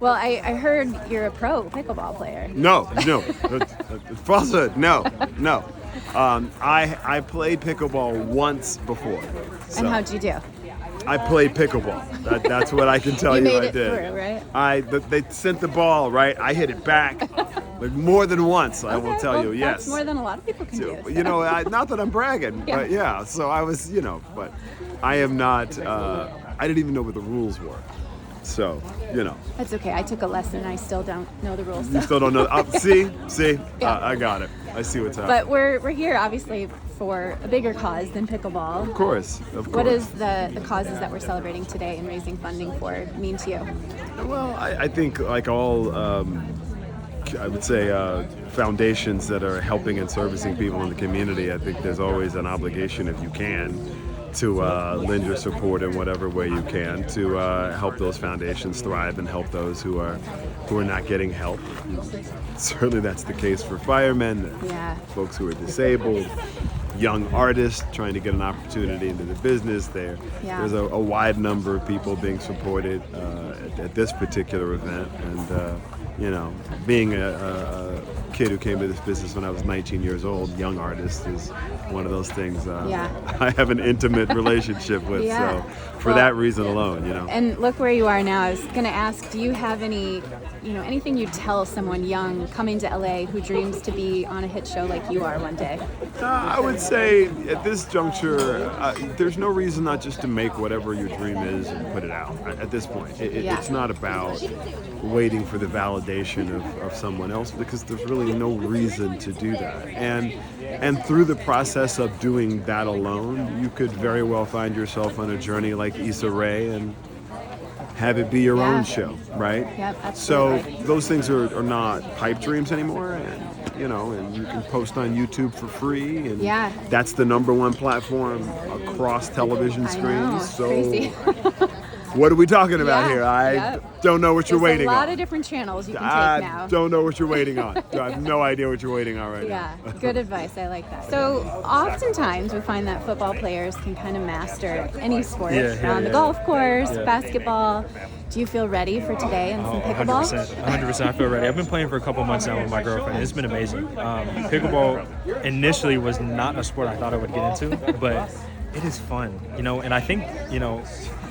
Well, I heard you're a pro pickleball player. No. Falsehood. No. I played pickleball once before. So And how'd you do? I played pickleball. That's what I can tell you. made I it did. through, right? They sent the ball right. I hit it back, like more than once. I will tell you. Yes. That's more than a lot of people can do. You know, not that I'm bragging, Yeah. but yeah. So I was, but I am not. I didn't even know what the rules were. So, That's okay. I took a lesson. I still don't know the rules. You So. still don't know. See, Yeah. I got it. I see what's happening. But we're here obviously for a bigger cause than pickleball. Of course. What does the causes that we're celebrating today and raising funding for mean to you? Well, I think like all, I would say, foundations that are helping and servicing people in the community, I think there's always an obligation, if you can, to lend your support in whatever way you can to help those foundations thrive and help those who are not getting help. Certainly that's the case for firemen, folks who are disabled, young artists trying to get an opportunity into the business. There's a wide number of people being supported at this particular event, and being a kid who came to this business when I was 19 years old, young artist is one of those things I have an intimate relationship with. So for that reason alone, And look where you are now. I was going to ask, do you have anything you'd tell someone young coming to LA who dreams to be on a hit show like you are one day? I would say at this juncture, there's no reason not just to make whatever your dream is and put it out at this point. It's not about waiting for the validation of someone else, because there's really no reason to do that. And through the process of doing that alone, you could very well find yourself on a journey like Issa Rae and have it be your own show, right? Yep, absolutely. So those things are not pipe dreams anymore, and and you can post on YouTube for free, and that's the #1 platform across television screens. Crazy. What are we talking about here? I don't know what you're waiting on. There's a lot of different channels you can take now. I don't know what you're waiting on. I have no idea what you're waiting on right now. Yeah, good advice. I like that. So oftentimes we find that football players can kind of master any sport. On the golf course, basketball. Do you feel ready for today and some pickleball? 100%. I feel ready. I've been playing for a couple months now with my girlfriend. It's been amazing. Pickleball initially was not a sport I thought I would get into, but it is fun, and I think,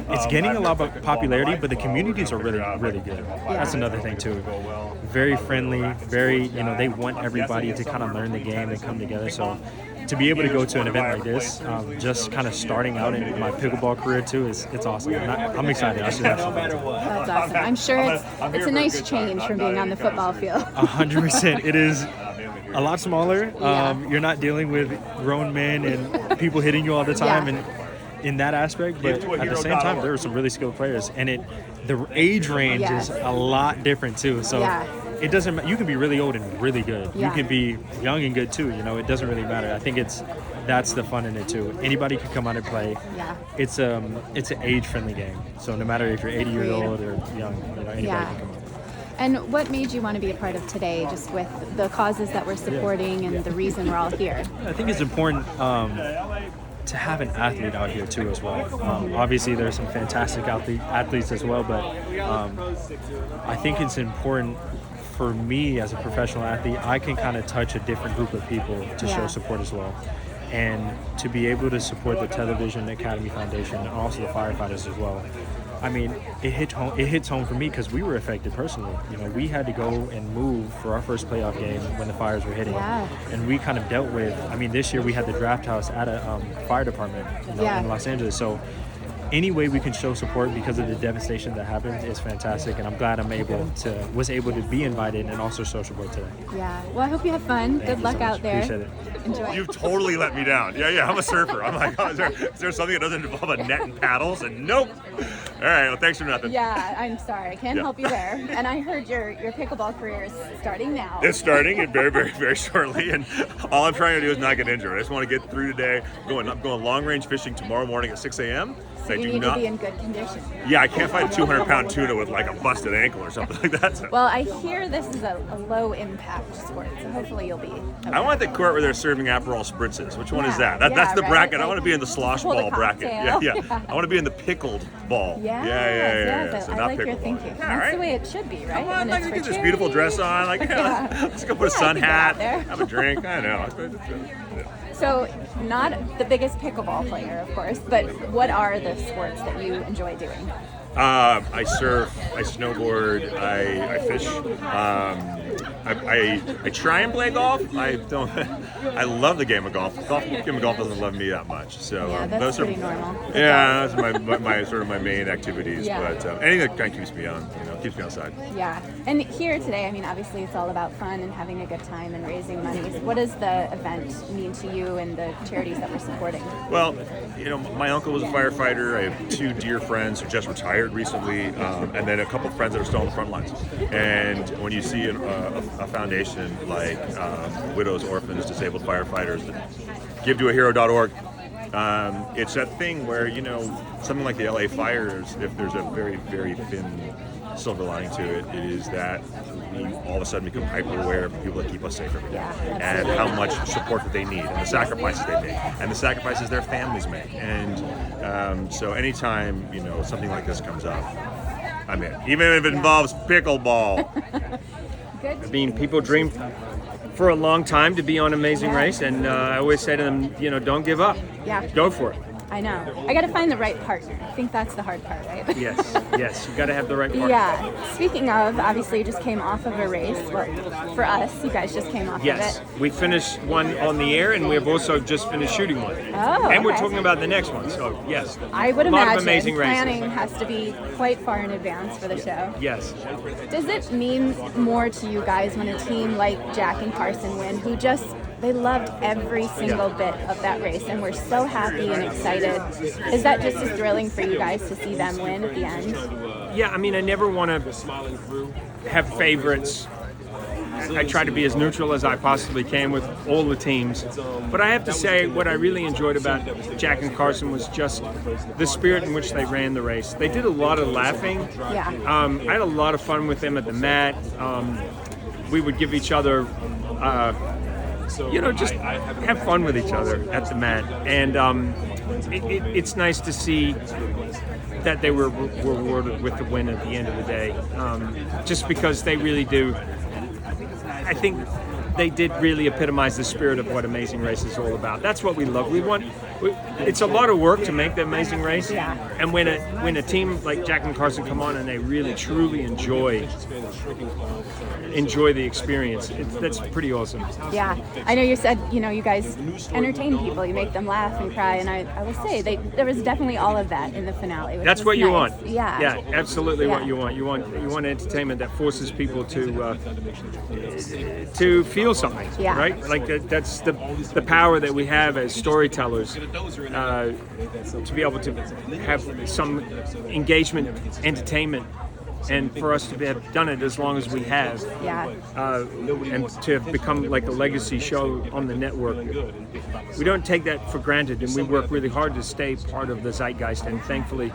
it's gaining a lot of popularity, but the communities are really, really good. That's another thing too. Very friendly, very, they want everybody to kind of learn the game and come together. So to be able to go to an event like this, just kind of starting out in my pickleball career too, it's awesome. And I'm excited. I should have some fun. That's awesome. I'm sure it's a nice change from being on the football field. 100%. It is a lot smaller. You're not dealing with grown men and people hitting you all the time, and in that aspect, but at the same time, there were some really skilled players, and the age range is a lot different too. So it doesn't matter. You can be really old and really good. You can be young and good too. It doesn't really matter. I think that's the fun in it too. Anybody can come out and play. It's an age-friendly game. So no matter if you're 80 years old or young, anybody can come out. And what made you want to be a part of today, just with the causes that we're supporting and the reason we're all here? I think it's important to have an athlete out here too as well. Obviously there's some fantastic athletes as well, but I think it's important for me as a professional athlete, I can kind of touch a different group of people to show support as well. And to be able to support the Television Academy Foundation and also the firefighters as well. I mean, it hits home for me because we were affected personally. We had to go and move for our first playoff game when the fires were hitting. And we kind of dealt with, this year we had the draft house at a fire department in Los Angeles. So any way we can show support because of the devastation that happened is fantastic, and I'm glad was able to be invited and also show support today. Yeah. Well, I hope you have fun. Good luck out there. Appreciate it. Enjoy. You've totally let me down. Yeah, I'm a surfer. I'm like, is there something that doesn't involve a net and paddles? And nope. All right, well, thanks for nothing. Yeah, I'm sorry. I can't help you there. And I heard your pickleball career is starting now. It's starting very, very, very shortly, and all I'm trying to do is not get injured. I just want to get through today. I'm going long-range fishing tomorrow morning at 6 a.m. So you need to be in good condition. Yeah, I can't fight a 200-pound tuna with like a busted ankle or something like that. So. Well, I hear this is a low-impact sport, so hopefully you'll be okay. I want the court where they're serving Aperol spritzes. Which one is that? That's the bracket. I want to be in the slosh ball bracket. Yeah. I want to be in the pickled ball Yes, Yeah. So I not like your pickleball. thinking. Yeah, That's right. the way it should be, right? Come on, When like, it's get for this beautiful charity. dress on. Like, let's go put a Yeah, sun I could get out hat, there. have a drink. I know. So, not the biggest pickleball player, of course, but what are the sports that you enjoy doing? I surf, I snowboard, I fish. I try and play golf. I don't. I love the game of golf. The game of golf doesn't love me that much. So Yeah, that's those are pretty normal. Yeah, those are my sort of my main activities. Yeah. But anything that kind of keeps me on, keeps me outside. Yeah, and here today, I mean, obviously it's all about fun and having a good time and raising money. What does the event mean to you and the charities that we're supporting? Well, my uncle was a firefighter. I have two dear friends who just retired recently, and then a couple of friends that are still on the front lines. And when you see a foundation like Widows, Orphans, Disabled Firefighters, give to a hero.org, it's that thing where, something like the LA fires, if there's a very, very thin silver lining to it, it is that we all of a sudden become hyper aware of the people that keep us safe every day, and how much support that they need, and the sacrifices they make, and the sacrifices their families make. And so anytime something like this comes up, I'm in, even if it involves pickleball. Good. I mean, people dream for a long time to be on Amazing Race, and I always say to them, don't give up. Yeah. Go for it. I know. I got to find the right partner. I think that's the hard part, right? Yes. You got to have the right partner. Yeah. Speaking of, obviously, you just came off of a race. Well, for us, you guys just came off Yes, of it. we finished one on the air, and we've also just finished shooting one. Oh, and we're okay. talking about the next one. So yes, I would a lot imagine of amazing planning races. has to be quite far in advance for the show. Yes. Does it mean more to you guys when a team like Jack and Carson win, who they loved every single bit of that race and we're so happy and excited? Is that just as thrilling for you guys to see them win at the end? Yeah, I mean, I never want to have favorites. I try to be as neutral as I possibly can with all the teams. But I have to say, what I really enjoyed about Jack and Carson was just the spirit in which they ran the race. They did a lot of laughing. Yeah. I had a lot of fun with them at the mat. We would give each other, just have fun with each other at the mat. And it's nice to see that they were rewarded with the win at the end of the day. Just because they really do. I think they did really epitomize the spirit of what Amazing Race is all about. That's what we love. It's a lot of work to make the Amazing Race, and when a team like Jack and Carson come on and they really truly enjoy the experience, that's pretty awesome. Yeah, I know you said you guys entertain people, you make them laugh and cry, and I will say there was definitely all of that in the finale. Which That's was what you nice. want. Yeah, Absolutely Yeah. what you want. You want entertainment that forces people to feel something. Yeah. Right. Like that's the power that we have as storytellers. To be able to have some engagement, entertainment, and for us to have done it as long as we have, and to have become like a legacy show on the network, we don't take that for granted, and we work really hard to stay part of the zeitgeist. And thankfully,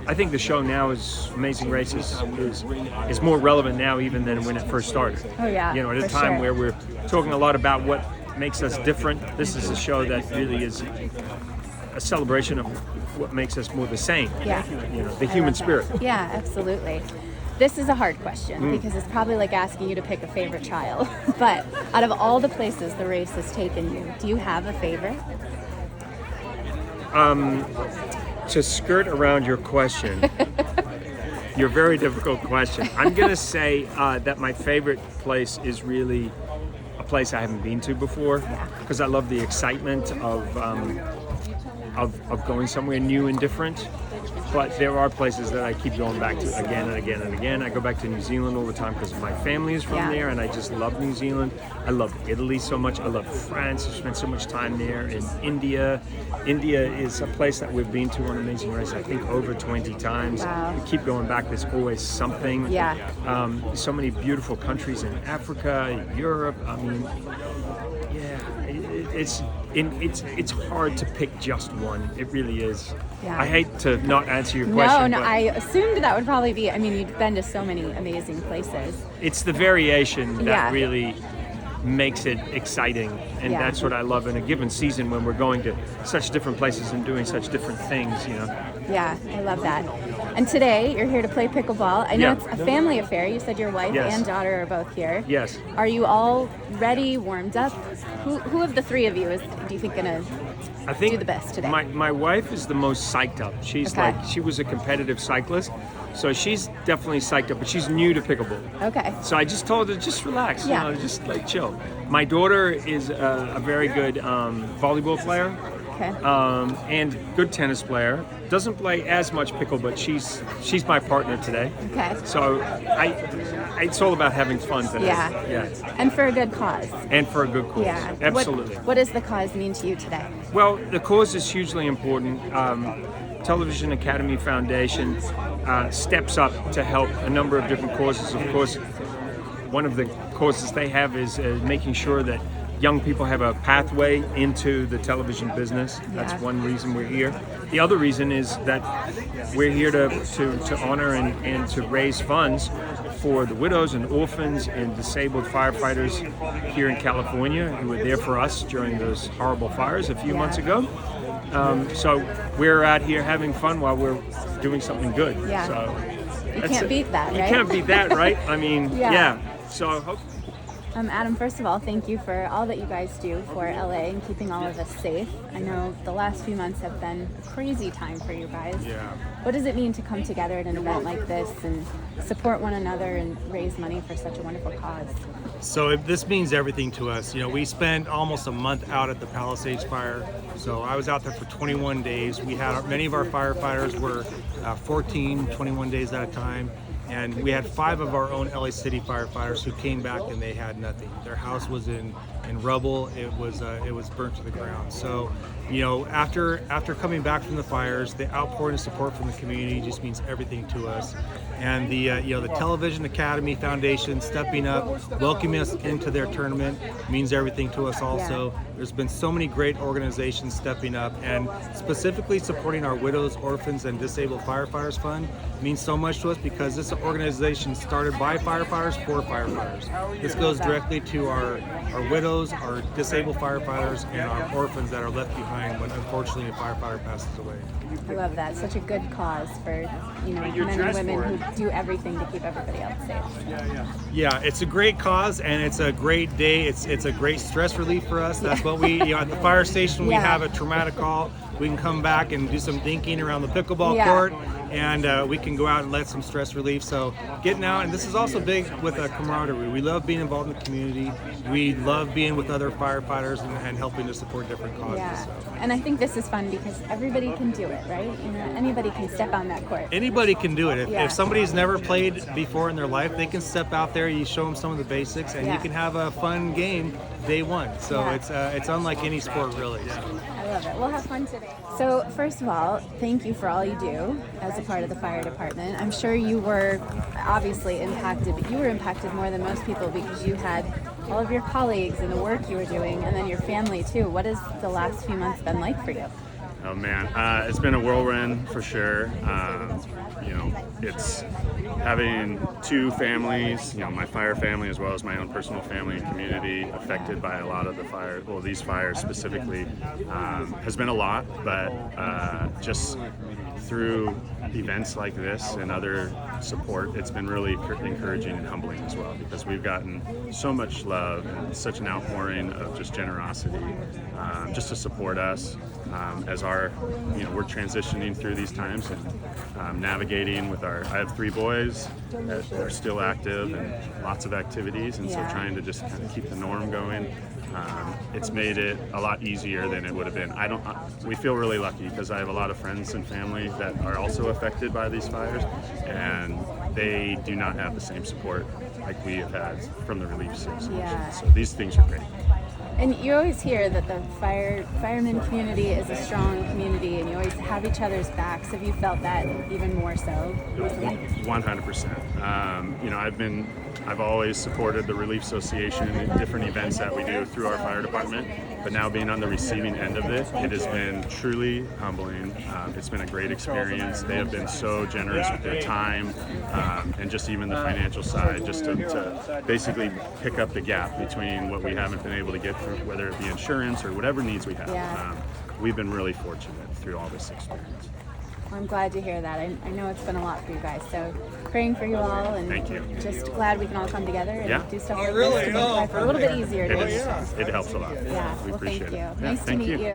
I think the show now Amazing Race is more relevant now even than when it first started. Oh yeah. At a for time sure. where we're talking a lot about what makes us different. This is a show that really is a celebration of what makes us more the same. Yeah. The human spirit. Yeah, absolutely. This is a hard question because it's probably like asking you to pick a favorite child. But out of all the places the race has taken you, do you have a favorite? To skirt around your question, your very difficult question, I'm going to say that my favorite place is really a place I haven't been to before, because I love the excitement of going somewhere new and different. But there are places that I keep going back to again and again and again. I go back to New Zealand all the time because my family is from there, and I just love New Zealand. I love Italy so much. I love France. I've spent so much time there. And India is a place that we've been to on Amazing Race, I think, over 20 times. Wow. We keep going back. There's always something. Yeah. So many beautiful countries in Africa, Europe. I mean, it's hard to pick just one. It really is. Yeah. I hate to not answer your question. No, but I assumed that would probably be. I mean, you've been to so many amazing places. it's the variation that Yeah. really makes it exciting, and that's what I love in a given season when we're going to such different places and doing such different things. Yeah, I love that. And today you're here to play pickleball. I know Yeah. it's a family affair. You said your wife Yes. and daughter are both here. Yes. Are you all ready, warmed up? Who of the three of you do you think gonna I think do the best today? My wife is the most psyched up. She's Okay. she was a competitive cyclist, so she's definitely psyched up, but she's new to pickleball. Okay. So I just told her, just relax, Yeah. just like chill. My daughter is a very good volleyball player Okay. and good tennis player. Doesn't play as much pickle, but she's my partner today. Okay. So it's all about having fun today. Yeah. Yeah. And for a good cause. And for a good cause. Yeah. Absolutely. What does the cause mean to you today? Well, the cause is hugely important. Television Academy Foundation steps up to help a number of different causes. Of course, one of the causes they have is making sure that young people have a pathway into the television business. That's Yeah. one reason we're here. The other reason is that we're here to honor and to raise funds for the widows and orphans and disabled firefighters here in California who were there for us during those horrible fires a few months ago. So we're out here having fun while we're doing something good. Yeah. So You that's can't it. beat that, You right? can't beat that, right? I mean, Yeah. yeah. So I hope. Adam, first of all, thank you for all that you guys do for LA and keeping all of us safe. I know the last few months have been a crazy time for you guys. Yeah. What does it mean to come together at an event like this and support one another and raise money for such a wonderful cause? So this means everything to us. We spent almost a month out at the Palisades fire. So I was out there for 21 days. We had many of our firefighters were 14, 21 days at a time. And we had 5 of our own LA City firefighters who came back and they had nothing. Their house was in rubble. It was burnt to the ground. So, after coming back from the fires, the outpouring of support from the community just means everything to us. And the Television Academy Foundation stepping up, welcoming us into their tournament means everything to us also. Yeah. There's been so many great organizations stepping up, and specifically supporting our Widows, Orphans, and Disabled Firefighters Fund means so much to us because this organization started by firefighters for firefighters. This goes directly to our widows, our disabled firefighters, and our orphans that are left behind when unfortunately a firefighter passes away. I love that. Such a good cause for men and women who do everything to keep everybody else safe. Yeah, it's a great cause and it's a great day. It's a great stress relief for us. That's what we, at the fire station, we Yeah. have a traumatic call. We can come back and do some thinking around the pickleball Yeah. court, and we can go out and let some stress relief. So getting out, and this is also big with camaraderie. We love being involved in the community. We love being with other firefighters and helping to support different causes. Yeah. So. And I think this is fun because everybody can do it, right? Anybody can step on that court. Anybody can do it. Yeah. If somebody's never played before in their life, they can step out there. You show them some of the basics, and Yeah. you can have a fun game day one. So Yeah. it's unlike any sport, really. I love it. We'll have fun today. So first of all, thank you for all you do as a part of the fire department. I'm sure you were obviously impacted, but you were impacted more than most people because you had all of your colleagues and the work you were doing, and then your family too. What has the last few months been like for you? Oh man, it's been a whirlwind for sure. It's having 2 families, my fire family as well as my own personal family and community affected by a lot of the these fires specifically, has been a lot, but just through events like this and other support, it's been really encouraging and humbling as well, because we've gotten so much love and such an outpouring of just generosity, just to support us as we're transitioning through these times and navigating with I have 3 boys that are still active and lots of activities, and so trying to just kind of keep the norm going. It's made it a lot easier than it would have been. We feel really lucky because I have a lot of friends and family that are also affected by these fires, and they do not have the same support like we have had from the Relief Association. Yeah. So these things are great. And you always hear that the fireman community is a strong community, and you always have each other's backs. Have you felt that even more so recently? 100%. I've always supported the Relief Association in different events that we do through our fire department, but now being on the receiving end of it has been truly humbling. It's been a great experience. They have been so generous with their time and just even the financial side, just to basically pick up the gap between what we haven't been able to get through, whether it be insurance or whatever needs we have. Yeah. We've been really fortunate through all this experience. Well, I'm glad to hear that. I know it's been a lot for you guys, so praying for you all, and Thank you. just glad we can all come together and Yeah. do stuff like this to make life a little bit easier. It helps a lot. Yeah, We well, thank appreciate you. it. Nice to thank meet you.